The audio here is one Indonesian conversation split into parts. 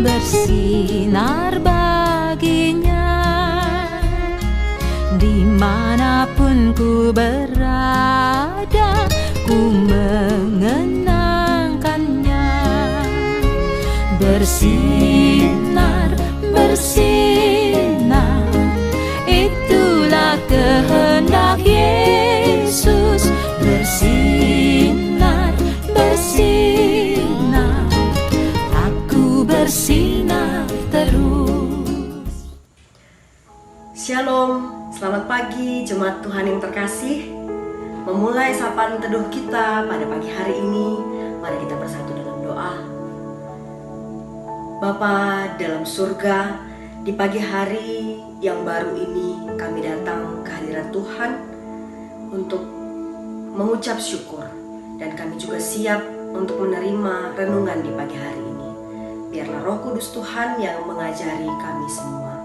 bersinar baginya. Dimanapun ku berada, ku mengenangkannya. Bersinar, bersinar, itulah kehendak Yesus. Bersinar, bersinar, aku bersinar terus. Shalom, selamat pagi jemaat Tuhan yang terkasih. Memulai sapaan teduh kita pada pagi hari ini, mari kita bersatu dalam doa. Bapa dalam surga, di pagi hari yang baru ini kami datang ke hadirat Tuhan untuk mengucap syukur, dan kami juga siap untuk menerima renungan di pagi hari ini. Biarlah Roh Kudus Tuhan yang mengajari kami semua.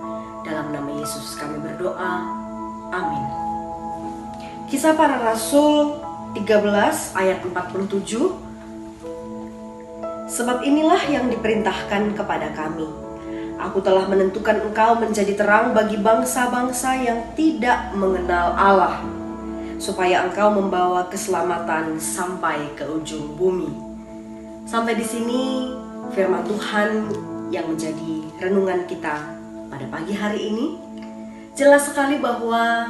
Dalam nama Yesus kami berdoa, amin. Kisah Para Rasul 13 ayat 47. Sebab inilah yang diperintahkan kepada kami. Aku telah menentukan engkau menjadi terang bagi bangsa-bangsa yang tidak mengenal Allah, supaya engkau membawa keselamatan sampai ke ujung bumi. Sampai di sini firman Tuhan yang menjadi renungan kita pada pagi hari ini. Jelas sekali bahwa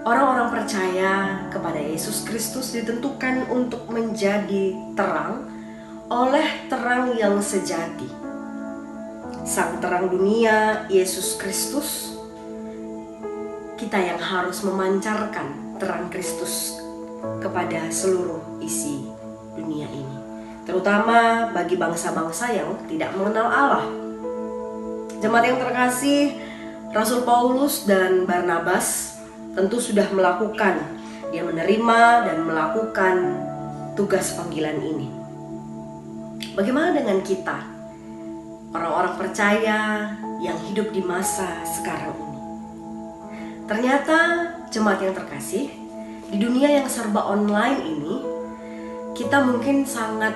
orang-orang percaya kepada Yesus Kristus ditentukan untuk menjadi terang oleh terang yang sejati. Sang terang dunia, Yesus Kristus, kita yang harus memancarkan terang Kristus kepada seluruh isi dunia ini, terutama bagi bangsa-bangsa yang tidak mengenal Allah. Jemaat yang terkasih, Rasul Paulus dan Barnabas tentu sudah melakukan, dia menerima dan melakukan tugas panggilan ini. Bagaimana dengan kita, orang-orang percaya yang hidup di masa sekarang ini? Ternyata jemaat yang terkasih, di dunia yang serba online ini, kita mungkin sangat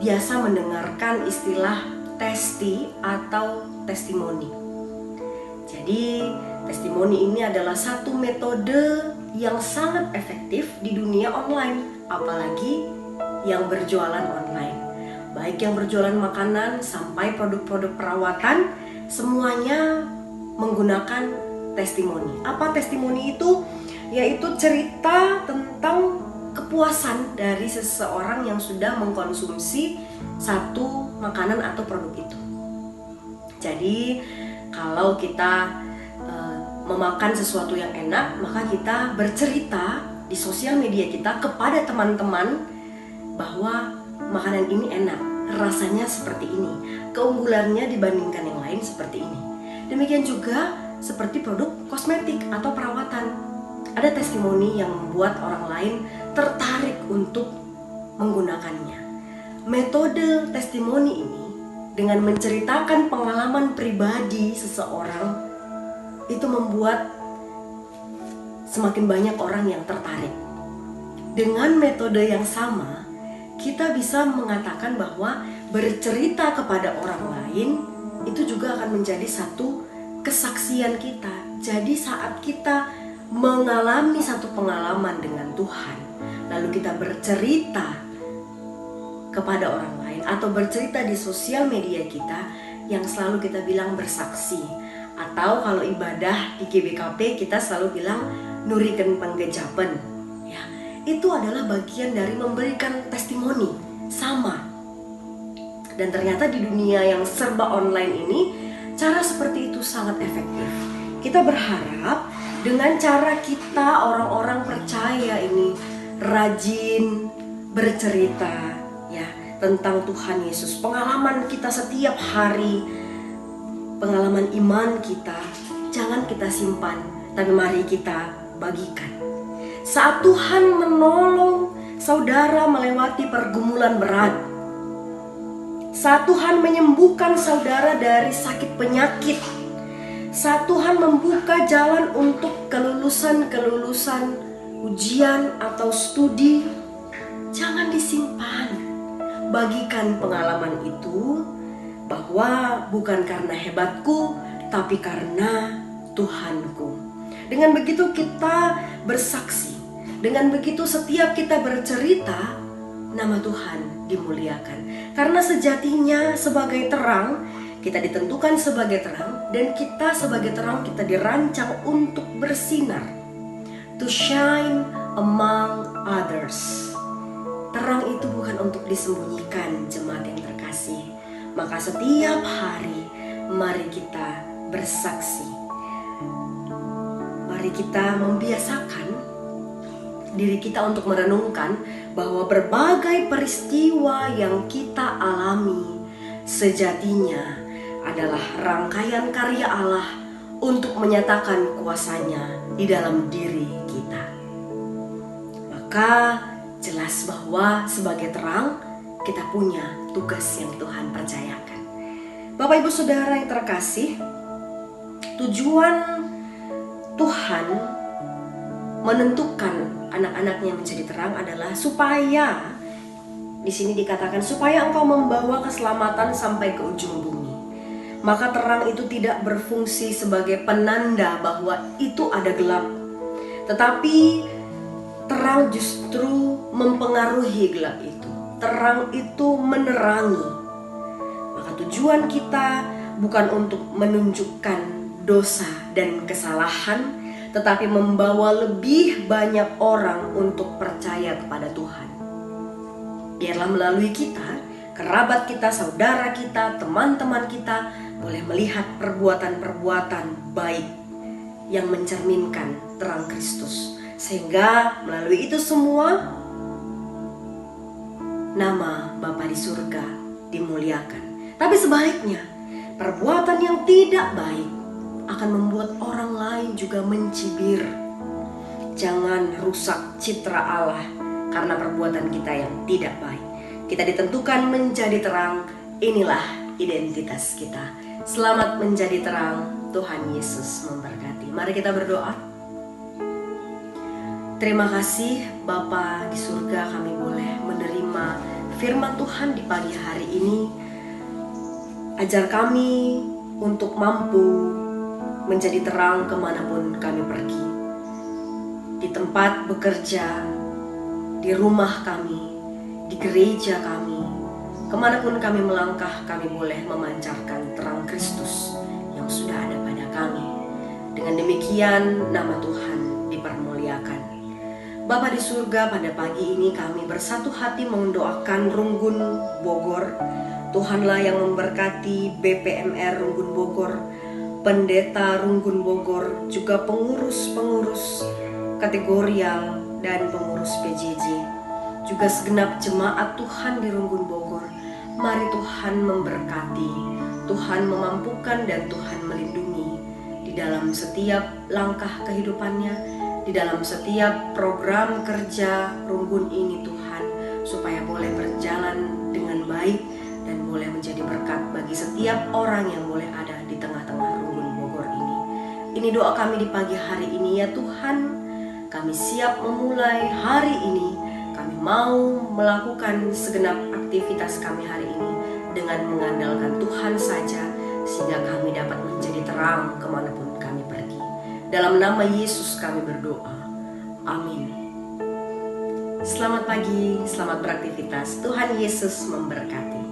biasa mendengarkan istilah testi atau testimoni. Jadi testimoni ini adalah satu metode yang sangat efektif di dunia online, apalagi yang berjualan online. Baik yang berjualan makanan sampai produk-produk perawatan, semuanya menggunakan testimoni. Apa testimoni itu? Yaitu cerita tentang kepuasan dari seseorang yang sudah mengkonsumsi satu makanan atau produk itu. Jadi kalau kita memakan sesuatu yang enak, maka kita bercerita di sosial media kita kepada teman-teman bahwa makanan ini enak, rasanya seperti ini, keunggulannya dibandingkan yang lain seperti ini. Demikian juga seperti produk kosmetik atau perawatan. Ada testimoni yang membuat orang lain tertarik untuk menggunakannya. Metode testimoni ini dengan menceritakan pengalaman pribadi seseorang itu membuat semakin banyak orang yang tertarik. Dengan metode yang sama, kita bisa mengatakan bahwa bercerita kepada orang lain itu juga akan menjadi satu kesaksian kita. Jadi saat kita mengalami satu pengalaman dengan Tuhan, lalu kita bercerita kepada orang lain atau bercerita di sosial media kita, yang selalu kita bilang bersaksi. Atau kalau ibadah di GBKP kita selalu bilang nurikeun panggejapen. Ya, itu adalah bagian dari memberikan testimoni sama. Dan ternyata di dunia yang serba online ini, cara seperti itu sangat efektif. Kita berharap dengan cara kita orang-orang percaya ini rajin bercerita ya tentang Tuhan Yesus, pengalaman kita setiap hari, pengalaman iman kita, jangan kita simpan, tapi mari kita bagikan. Saat Tuhan menolong saudara melewati pergumulan berat, saat Tuhan menyembuhkan saudara dari sakit penyakit, saat Tuhan membuka jalan untuk kelulusan ujian atau studi, jangan disimpan. Bagikan pengalaman itu, bahwa bahwa bukan karena hebatku, tapi karena Tuhanku. Dengan begitu kita bersaksi. Dengan begitu setiap kita bercerita, nama Tuhan dimuliakan. Karena sejatinya sebagai terang, kita ditentukan sebagai terang, dan kita sebagai terang kita dirancang untuk bersinar. To shine among others. Terang itu bukan untuk disembunyikan, jemaat yang terkasih. Maka setiap hari mari kita bersaksi. Mari kita membiasakan diri kita untuk merenungkan bahwa berbagai peristiwa yang kita alami sejatinya adalah rangkaian karya Allah untuk menyatakan kuasanya di dalam diri kita. Maka jelas bahwa sebagai terang kita punya tugas yang Tuhan percayakan. Bapak Ibu Saudara yang terkasih, tujuan Tuhan menentukan anak-anaknya menjadi terang adalah supaya, di sini dikatakan supaya engkau membawa keselamatan sampai ke ujung bumi. Maka terang itu tidak berfungsi sebagai penanda bahwa itu ada gelap, tetapi terang justru mempengaruhi gelap itu. Terang itu menerangi. Maka tujuan kita bukan untuk menunjukkan dosa dan kesalahan, tetapi membawa lebih banyak orang untuk percaya kepada Tuhan. Biarlah melalui kita, kerabat kita, saudara kita, teman-teman kita boleh melihat perbuatan-perbuatan baik yang mencerminkan terang Kristus. Sehingga melalui itu semua, nama Bapa di surga dimuliakan. Tapi sebaliknya, perbuatan yang tidak baik akan membuat orang lain juga mencibir. Jangan rusak citra Allah karena perbuatan kita yang tidak baik. Kita ditentukan menjadi terang, inilah identitas kita. Selamat menjadi terang, Tuhan Yesus memberkati. Mari kita berdoa. Terima kasih Bapa di surga, kami boleh menerima firman Tuhan di pagi hari ini. Ajar kami untuk mampu menjadi terang kemanapun kami pergi. Di tempat bekerja, di rumah kami, di gereja kami, kemanapun kami melangkah, kami boleh memancarkan terang Kristus yang sudah ada pada kami. Dengan demikian nama Tuhan dipermuliakan. Bapa di surga, pada pagi ini kami bersatu hati mendoakan Runggun Bogor. Tuhanlah yang memberkati BPMR Runggun Bogor, pendeta Runggun Bogor, juga pengurus-pengurus kategorial dan pengurus PJJ, juga segenap jemaat Tuhan di Runggun Bogor. Mari Tuhan memberkati, Tuhan memampukan dan Tuhan melindungi di dalam setiap langkah kehidupannya, di dalam setiap program kerja Runggun ini Tuhan, supaya boleh berjalan dengan baik dan boleh menjadi berkat bagi setiap orang yang boleh ada di tengah-tengah Runggun Bogor ini. Ini doa kami di pagi hari ini ya Tuhan. Kami siap memulai hari ini. Kami mau melakukan segenap aktivitas kami hari ini dengan mengandalkan Tuhan saja, sehingga kami dapat menjadi terang kemanapun kami pergi. Dalam nama Yesus kami berdoa. Amin. Selamat pagi, selamat beraktivitas. Tuhan Yesus memberkati.